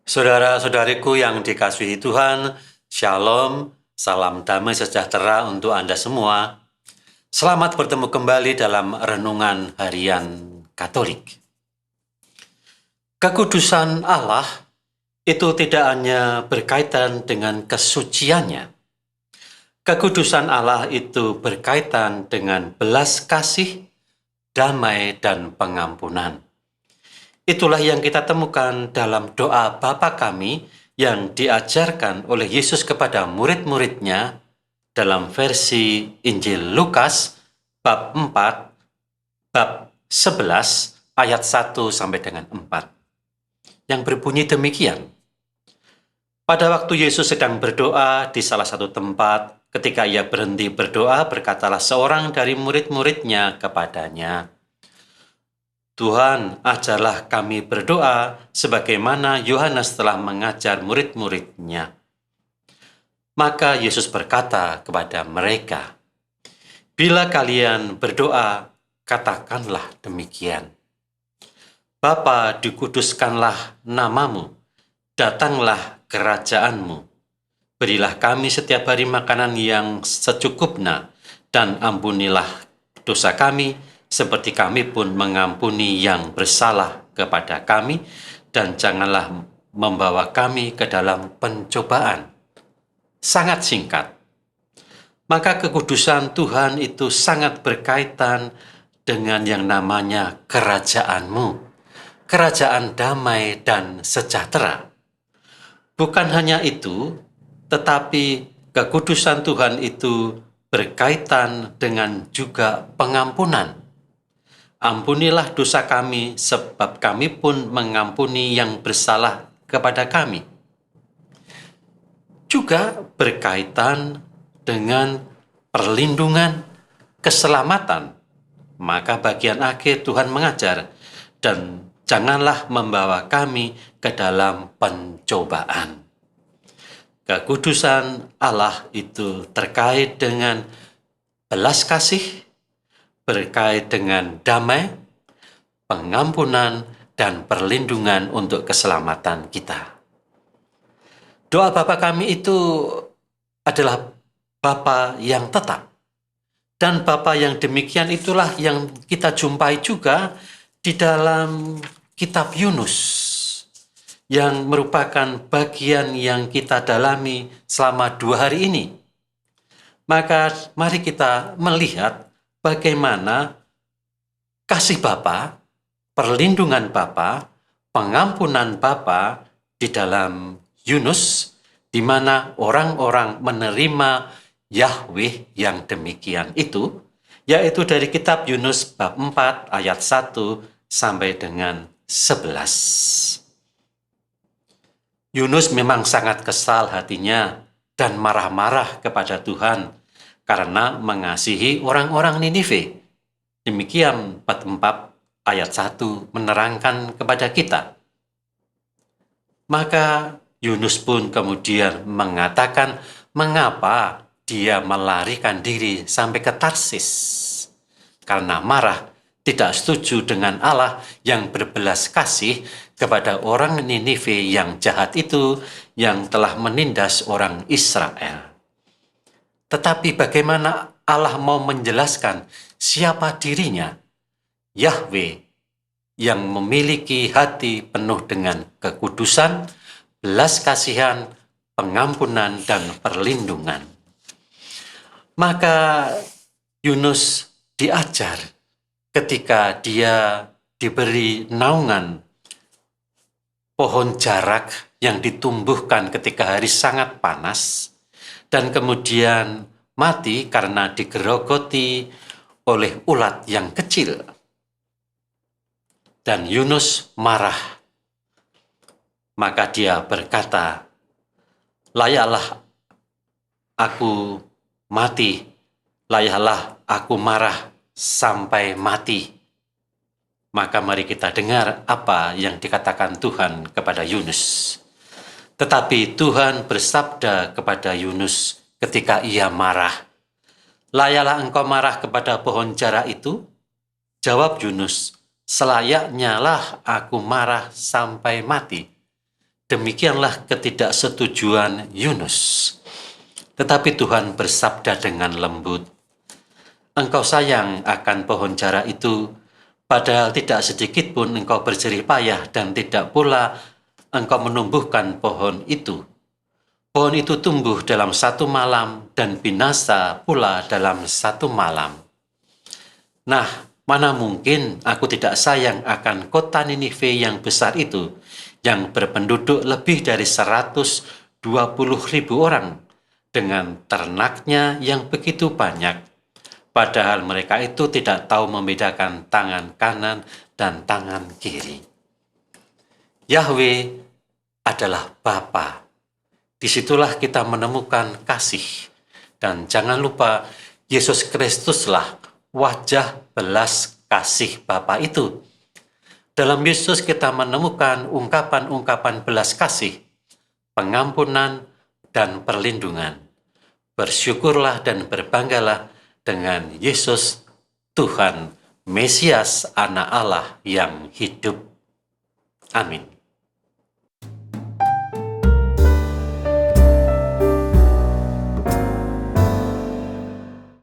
Saudara-saudariku yang dikasihi Tuhan, Shalom, salam damai sejahtera untuk Anda semua. Selamat bertemu kembali dalam Renungan Harian Katolik. Kekudusan Allah itu tidak hanya berkaitan dengan kesuciannya. Kekudusan Allah itu berkaitan dengan belas kasih, damai, dan pengampunan. Itulah yang kita temukan dalam doa Bapa kami yang diajarkan oleh Yesus kepada murid-muridnya dalam versi Injil Lukas bab 4, bab 11 ayat 1 sampai dengan 4. Yang berbunyi demikian. Pada waktu Yesus sedang berdoa di salah satu tempat, ketika ia berhenti berdoa, berkatalah seorang dari murid-muridnya kepadanya, Tuhan, ajarlah kami berdoa sebagaimana Yohanes telah mengajar murid-muridnya. Maka Yesus berkata kepada mereka, bila kalian berdoa, katakanlah demikian. Bapa, dikuduskanlah namamu, datanglah kerajaanmu. Berilah kami setiap hari makanan yang secukupnya, dan ampunilah dosa kami, seperti kami pun mengampuni yang bersalah kepada kami, dan janganlah membawa kami ke dalam pencobaan. Sangat singkat. Maka kekudusan Tuhan itu sangat berkaitan dengan yang namanya kerajaan-Mu, kerajaan damai dan sejahtera. Bukan hanya itu, tetapi kekudusan Tuhan itu berkaitan dengan juga pengampunan. Ampunilah dosa kami, sebab kami pun mengampuni yang bersalah kepada kami. Juga berkaitan dengan perlindungan, keselamatan. Maka bagian akhir Tuhan mengajar, dan janganlah membawa kami ke dalam pencobaan. Kekudusan Allah itu terkait dengan belas kasih, berkait dengan damai, pengampunan, dan perlindungan untuk keselamatan kita. Doa Bapa kami itu adalah Bapa yang tetap. Dan Bapa yang demikian itulah yang kita jumpai juga di dalam kitab Yunus, yang merupakan bagian yang kita dalami selama 2 hari ini. Maka mari kita melihat bagaimana kasih Bapa, perlindungan Bapa, pengampunan Bapa di dalam Yunus, di mana orang-orang menerima Yahweh yang demikian itu, yaitu dari kitab Yunus bab 4 ayat 1 sampai dengan 11. Yunus memang sangat kesal hatinya dan marah-marah kepada Tuhan karena mengasihi orang-orang Ninive. Demikian bab 4 ayat 1 menerangkan kepada kita. Maka Yunus pun kemudian mengatakan mengapa dia melarikan diri sampai ke Tarsis. Karena marah, tidak setuju dengan Allah yang berbelas kasih kepada orang Ninive yang jahat itu, yang telah menindas orang Israel. Tetapi bagaimana Allah mau menjelaskan siapa dirinya? Yahweh yang memiliki hati penuh dengan kekudusan, belas kasihan, pengampunan, dan perlindungan. Maka Yunus diajar ketika dia diberi naungan pohon jarak yang ditumbuhkan ketika hari sangat panas, dan kemudian mati karena digerogoti oleh ulat yang kecil. Dan Yunus marah. Maka dia berkata, layaklah aku mati, layaklah aku marah sampai mati. Maka mari kita dengar apa yang dikatakan Tuhan kepada Yunus. Tetapi Tuhan bersabda kepada Yunus ketika ia marah, layaklah engkau marah kepada pohon jara itu? Jawab Yunus, selayaknya lah aku marah sampai mati. Demikianlah ketidaksetujuan Yunus. Tetapi Tuhan bersabda dengan lembut, "Engkau sayang akan pohon jara itu, padahal tidak sedikit pun engkau berjerih payah dan tidak pula engkau menumbuhkan pohon itu. Pohon itu tumbuh dalam 1 malam dan binasa pula dalam 1 malam. Nah, mana mungkin aku tidak sayang akan kota Ninive yang besar itu, yang berpenduduk lebih dari 120.000 orang, dengan ternaknya yang begitu banyak, padahal mereka itu tidak tahu membedakan tangan kanan dan tangan kiri." Yahweh adalah Bapa. Disitulah kita menemukan kasih. Dan jangan lupa, Yesus Kristuslah wajah belas kasih Bapa itu. Dalam Yesus kita menemukan ungkapan-ungkapan belas kasih, pengampunan, dan perlindungan. Bersyukurlah dan berbanggalah dengan Yesus, Tuhan, Mesias, Anak Allah yang hidup. Amin.